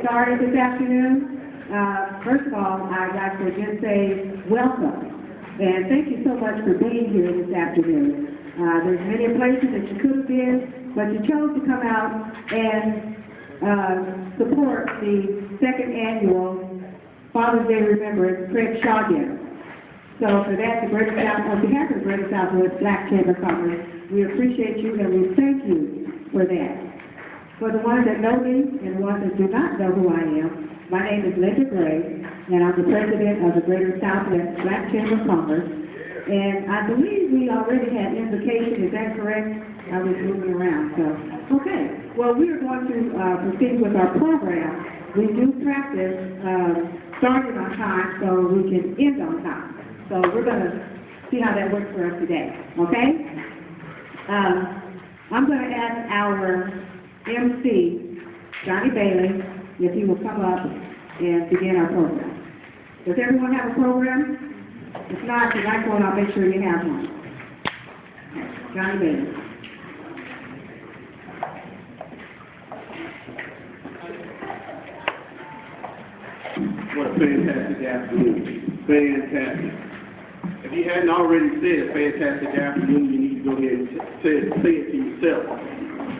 started this afternoon. First of all, I'd like to just say welcome. And thank you so much for being here this afternoon. There's many places that you could have been, but you chose to come out and support the second annual Father's Day Remembrance Craig Shaw Dinner. So for that, on behalf of the Greater Southwest Black Chamber of Commerce, we appreciate you and we thank you for that. For the ones that know me and the ones that do not know who I am, my name is Linda Gray, and I'm the president of the Greater Southwest Black Chamber of Commerce. And I believe we already had invocation, is that correct? I was moving around, so. Okay, well, we are going to proceed with our program. We do practice starting on time so we can end on time. So we're going to see how that works for us today, okay? I'm going to ask our MC, Johnny Bailey, if he will come up and begin our program. Does everyone have a program? If not, the next one, I'll make sure you have one. Johnny Bailey. What a fantastic afternoon. Fantastic. If you hadn't already said fantastic afternoon, you need to go ahead and say it to yourself.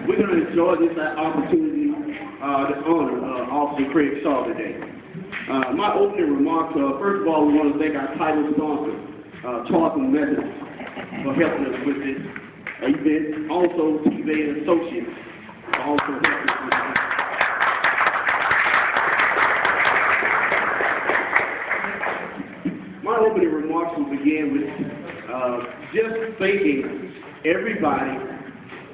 We're going to enjoy this opportunity to honor Officer Craig Shaw today. My opening remarks are, first of all, we want to thank our title sponsor, Charlton Methodist, for helping us with this event. Also, TV Associates for also helping us with this. My opening remarks will begin with just thanking everybody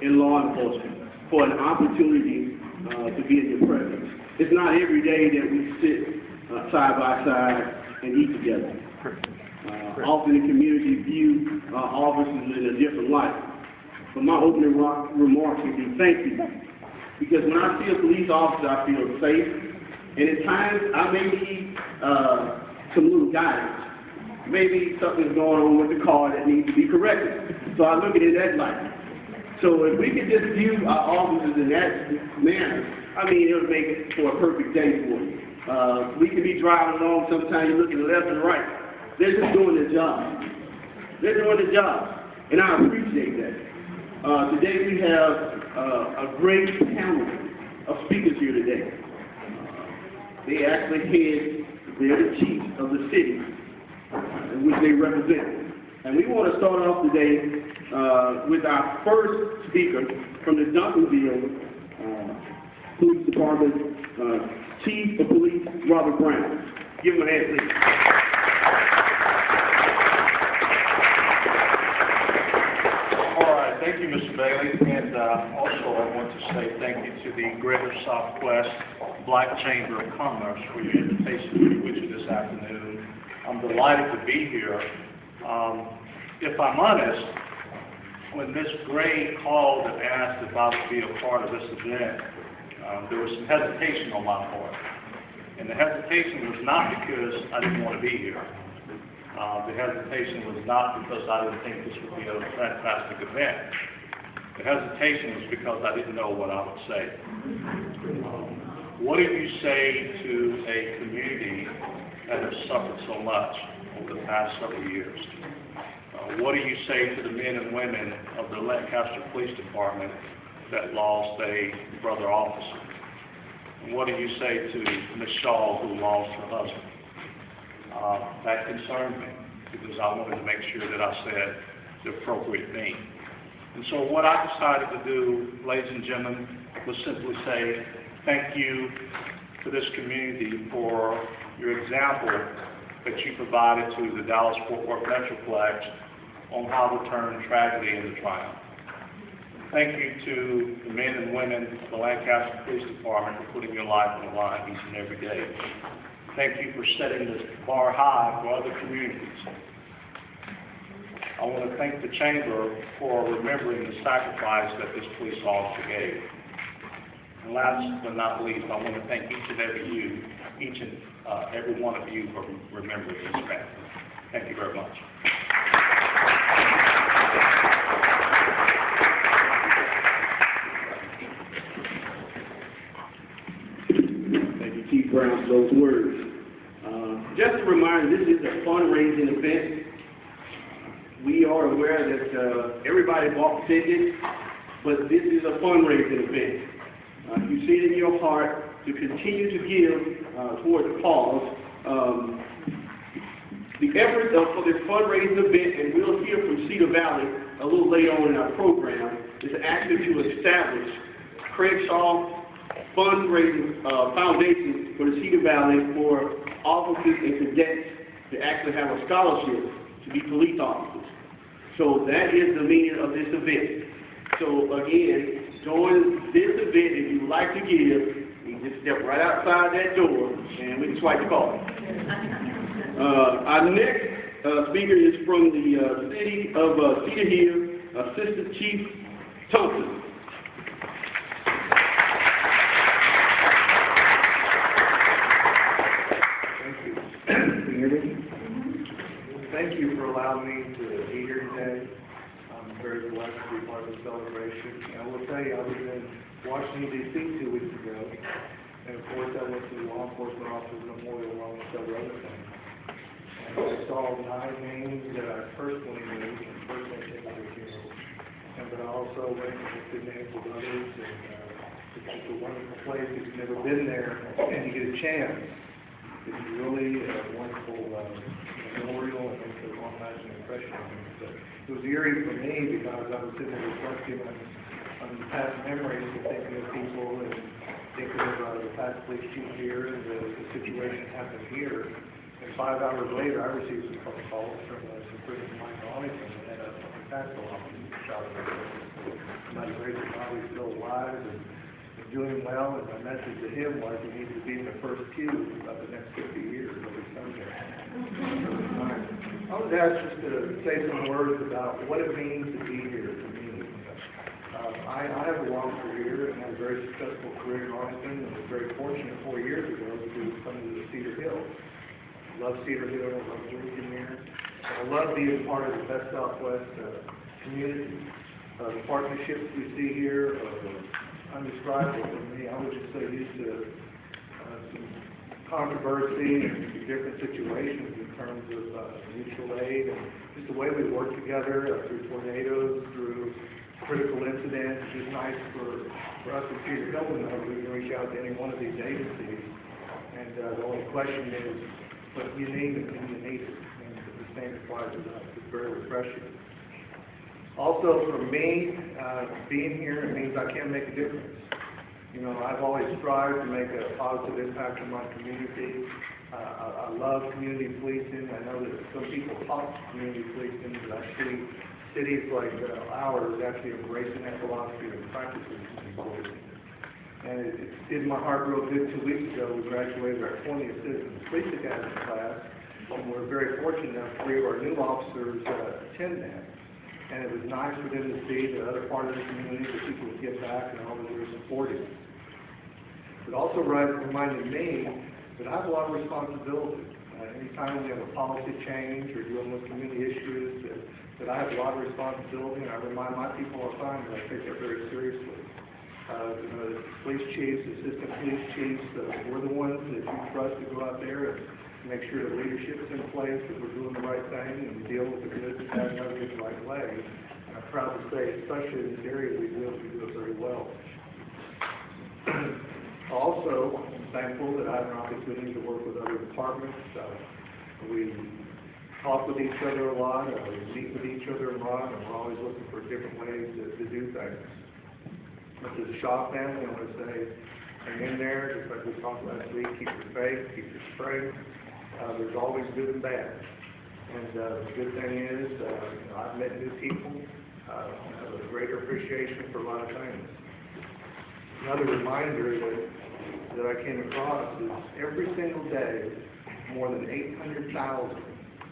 in law enforcement for an opportunity to be in your presence. It's not every day that we sit side by side and eat together. Often the community view officers in a different light. But my opening remarks will be thank you. Because when I see a police officer, I feel safe. And at times, I may need some little guidance. Maybe something's going on with the car that needs to be corrected. So I look at it that light. So if we could just view our officers in that manner, I mean, it would make it for a perfect day for you. We could be driving along, sometimes you look to the left and right. They're just doing their job. They're doing their job. And I appreciate that. Today we have a great panel of speakers here today. They actually they're the chiefs of the city in which they represent. And we want to start off today with our first speaker from the Duncanville Police Department, Chief of Police, Robert Brown. Give him a hand, please. All right, thank you, Mr. Bailey. And also I want to say thank you to the Greater Southwest Black Chamber of Commerce for your invitation to be with you this afternoon. I'm delighted to be here. If I'm honest, when Ms. Gray called and asked if I would be a part of this event, there was some hesitation on my part. And the hesitation was not because I didn't want to be here. The hesitation was not because I didn't think this would be a fantastic event. The hesitation was because I didn't know what I would say. What do you say to a community that has suffered so much over the past several years? What do you say to the men and women of the Lancaster Police Department that lost a brother officer? And what do you say to Ms. Shaw who lost her husband? That concerned me because I wanted to make sure that I said the appropriate thing. And so what I decided to do, ladies and gentlemen, was simply say thank you to this community for your example that you provided to the Dallas-Fort Worth Metroplex on how to turn tragedy into triumph. Thank you to the men and women of the Lancaster Police Department for putting your life on the line each and every day. Thank you for setting the bar high for other communities. I want to thank the Chamber for remembering the sacrifice that this police officer gave. And last but not least, I want to thank each and every one of you for remembering this family. Thank you very much. Chief Brown for those words. Just a reminder, this is a fundraising event. We are aware that everybody bought tickets, but this is a fundraising event. You see it in your heart to continue to give towards the cause. The effort for this fundraising event, and we'll hear from Cedar Valley a little later on in our program, is actually to establish Craig Shaw Fundraising Foundation for the Cedar Valley for officers and cadets to actually have a scholarship to be police officers. So that is the meaning of this event. So again, join this event if you would like to give. You just step right outside that door and we can swipe the card. Our next speaker is from the city of Cedar Hill, Assistant Chief Thompson. Thank you for allowing me to be here today. I'm very blessed to be part of the celebration. And I will tell you, I was in Washington, D.C. 2 weeks ago, and of course I went to the Law Enforcement Officers Memorial along with several other things. And I saw 9 names that I personally knew and personally think were heroes. And but I also recognized the names of others, and it's just a wonderful place. If you've never been there and you get a chance, it's really a wonderful memorial and makes a long-lasting impression on me. So it was eerie for me because I was sitting there reflecting on the past memories and thinking of people and thinking of the past police chief here and the situation happened here. And 5 hours later, I received some phone calls from some friends of mine in Arlington that had a tactical officer shot at me. I'm not great to know he's still alive and doing well, and my message to him was he needs to be in the first queue of the next 50 years over Sunday. I was asked just to say some words about what it means to be here for me. I have a long career and had a very successful career in Arlington, and was very fortunate 4 years ago to come to Cedar Hill. I love Cedar Hill, I love working here. I love being part of the Best Southwest community. The partnerships we see here are undescribable for me. I was just so used to some controversy and different situations in terms of mutual aid and just the way we work together through tornadoes, through critical incidents. It's just nice for us at Cedar Hill to know we can reach out to any one of these agencies. And the only question is, what you need and when you need it. And the same applies to us. It's very refreshing. Also, for me, being here, it means I can make a difference. You know, I've always strived to make a positive impact on my community. I love community policing. I know that some people talk community policing, but I see cities like ours actually embracing that philosophy and practicing community policing. And it did my heart real good 2 weeks ago. We graduated our 20th Citizens Police Academy class, and we're very fortunate enough 3 of our new officers attend that. And it was nice for them to see the other part of the community, that people would give back and all that they were supporting. It also reminded me that I have a lot of responsibility. Anytime we have a policy change or dealing with community issues, that I have a lot of responsibility, and I remind my people all the time that I take that very seriously. Police chiefs, assistant police chiefs, we're the ones that you trust to go out there and make sure the leadership's in place, that we're doing the right thing, and we deal with the good, the bad, and ugly the right way. And I'm proud to say, especially in this area, we do it very well. Also, I'm thankful that I have an opportunity to work with other departments. We talk with each other a lot, we meet with each other a lot, and we're always looking for different ways to do things. But to the Shaw family, I want to say, hang in there, just like we talked last week, keep your faith, keep your strength. There's always good and bad. And the good thing is, I've met new people. I have a greater appreciation for a lot of things. Another reminder that I came across is every single day, more than 800,000,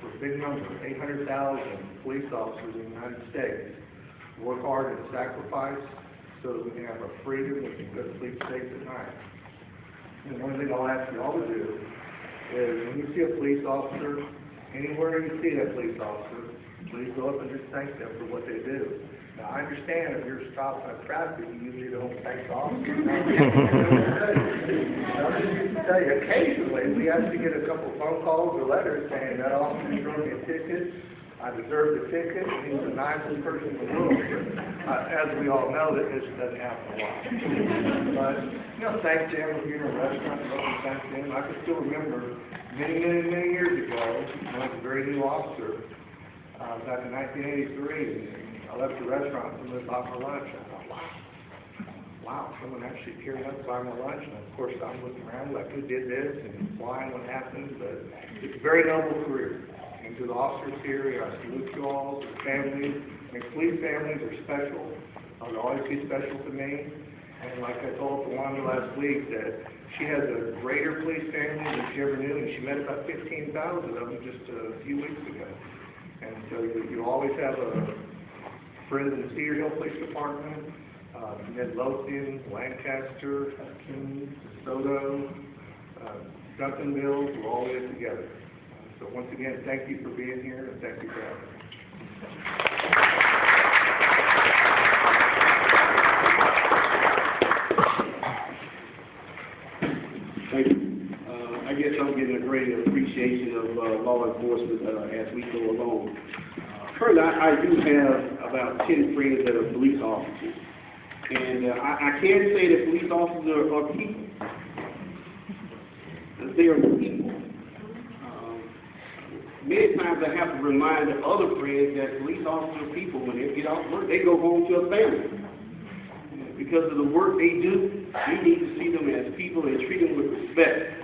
for a big number, 800,000 police officers in the United States work hard and sacrifice so that we can have our freedom, we can go to sleep safe at night. And one thing I'll ask you all to do is when you see a police officer, anywhere you see that police officer, please go up and just thank them for what they do. Now, I understand if you're stopped by traffic, you usually don't thank the officer. I'm just used to tell you, yet to get a couple phone calls or letters saying that officer wrote me a ticket, I deserved the ticket, and he was the nicest person in the world. As we all know, that this doesn't happen a lot. But, you know, thanks to him for being in a restaurant, thanks to him. I can still remember many years ago, when I was a very new officer, back in 1983, and I left the restaurant and somebody bought my lunch. I thought, wow, someone actually cared enough to buy my lunch. And of course, I'm looking around like, who did this and why and what happened? But it's a very noble career. And to the officers here, I salute you all, to the families. I mean, police families are special. They'll always be special to me. And like I told Tawanda last week, that she has a greater police family than she ever knew, and she met about 15,000 of them just a few weeks ago. And so you always have a friend in the Cedar Hill Police Department, Midlothian, Lancaster, Keene, DeSoto, Duncanville, we're all in it together. So once again, thank you for being here, and thank you for having me. Thank you. I guess I'm getting a greater appreciation of law enforcement as we go along. Currently, I do have about 10 friends that are police officers. And I can say that police officers are people. They are people. Many times I have to remind the other friends that police officers are people. When they get off work, they go home to a family. Because of the work they do, we need to see them as people and treat them with respect.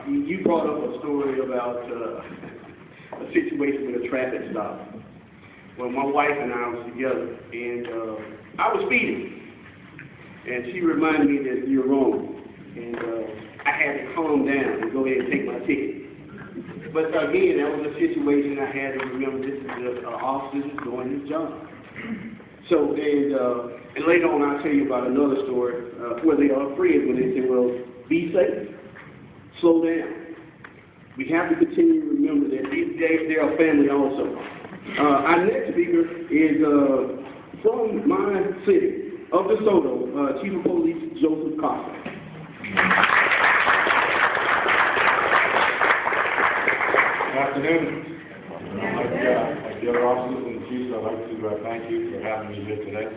You brought up a story about a situation with a traffic stop. Well, my wife and I was together, and I was speeding. And she reminded me that you're wrong. And I had to calm down and go ahead and take my ticket. But again, that was a situation I had to remember this is an officer who's doing his job. So, and later on I'll tell you about another story where they are friends when they say, well, be safe, slow down. We have to continue to remember that these days they are family also. Our next speaker is from my city of DeSoto, Chief of Police Joseph Costa. Good afternoon. Like the other officers and chiefs, I'd like to thank you for having me here today.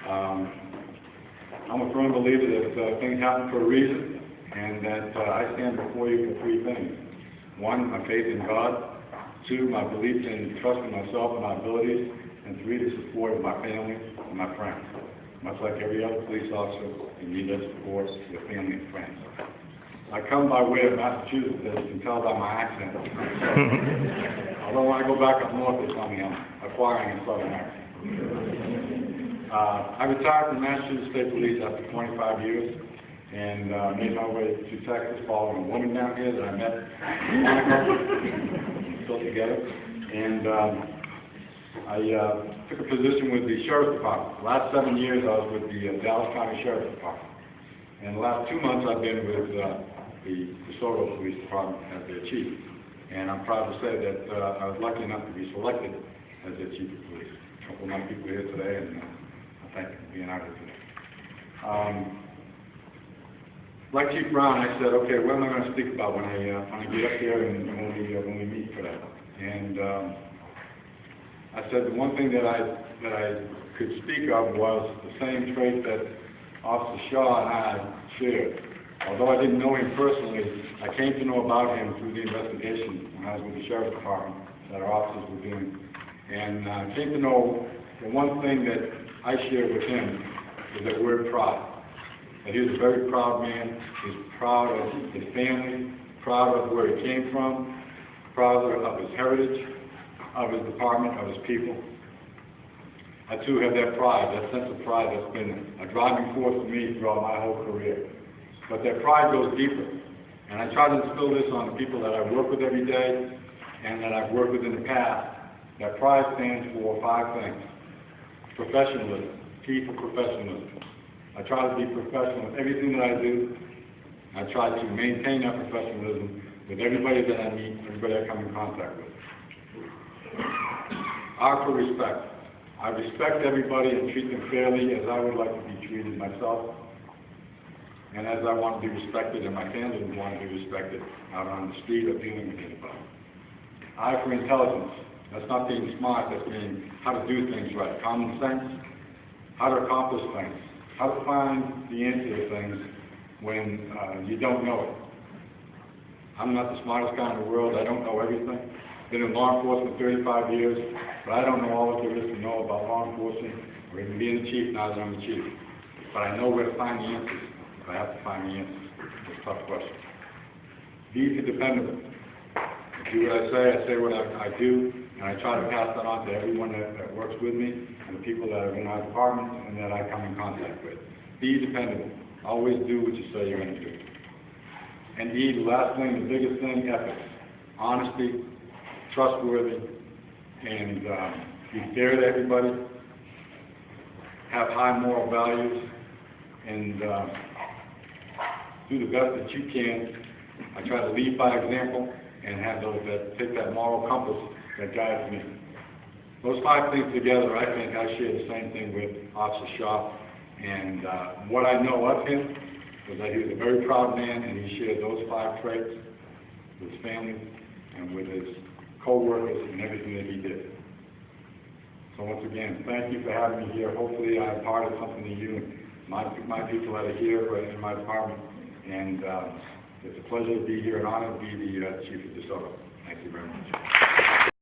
I'm a firm believer that things happen for a reason, and that I stand before you for three things. One, my faith in God. Two, my belief and trust in myself and my abilities. And three, the support of my family and my friends. Much like every other police officer, you need that support, your family and friends. I come by way of Massachusetts, as you can tell by my accent. Although when I go back up north, they tell me I'm acquiring a southern accent. I retired from Massachusetts State Police after 25 years and made my way to Texas following a woman down here that I met in Monaco, still together. And I took a position with the Sheriff's Department. The last 7 years I was with the Dallas County Sheriff's Department. And the last 2 months I've been with the DeSoto Police Department as their chief. And I'm proud to say that I was lucky enough to be selected as their chief of police. A couple of my people here today, and I thank you for being out here today. Like Chief Brown, I said, okay, what am I going to speak about when I get up there and when we meet for that? And I said the one thing that I could speak of was the same trait that Officer Shaw and I shared. Although I didn't know him personally, I came to know about him through the investigation when I was with the Sheriff's Department that our officers were doing. And I came to know the one thing that I shared with him is that word pride. That he was a very proud man. He's proud of his family, proud of where he came from, proud of his heritage, of his department, of his people. I too have that pride, that sense of pride that's been a driving force for me throughout my whole career. But that pride goes deeper. And I try to instill this on the people that I work with every day and that I've worked with in the past. That pride stands for 5 things. Professionalism, P for professionalism. I try to be professional with everything that I do. I try to maintain that professionalism with everybody that I meet, everybody I come in contact with. R for respect. I respect everybody and treat them fairly as I would like to be treated myself. and as I want to be respected and my family want to be respected out on the street or dealing with anybody. I for intelligence. That's not being smart, that's being how to do things right. Common sense, how to accomplish things, how to find the answer to things when you don't know it. I'm not the smartest guy in the world, I don't know everything. Been in law enforcement 35 years, but I don't know all that there is to know about law enforcement, or even being a chief now that I'm a chief. But I know where to find the answers, if I have to find the answers. It's a tough question. Be dependable. I do what I say what I do, and I try to pass that on to everyone that works with me, and the people that are in our department and that I come in contact with. Be dependable. Always do what you say you're going to do. And the last thing, the biggest thing, ethics. Honesty, trustworthy, and be fair to everybody, have high moral values, and do the best that you can. I try to lead by example and have those that take that moral compass that guides me. Those 5 things together, I think I share the same thing with Officer Shaw, and what I know of him was that he was a very proud man, and he shared those 5 traits with his family and with his co-workers and everything that he did. So once again, thank you for having me here. Hopefully I imparted something to you and my people that are here in my department, and it's a pleasure to be here, an honor to be the Chief of DeSoto. Thank you very much.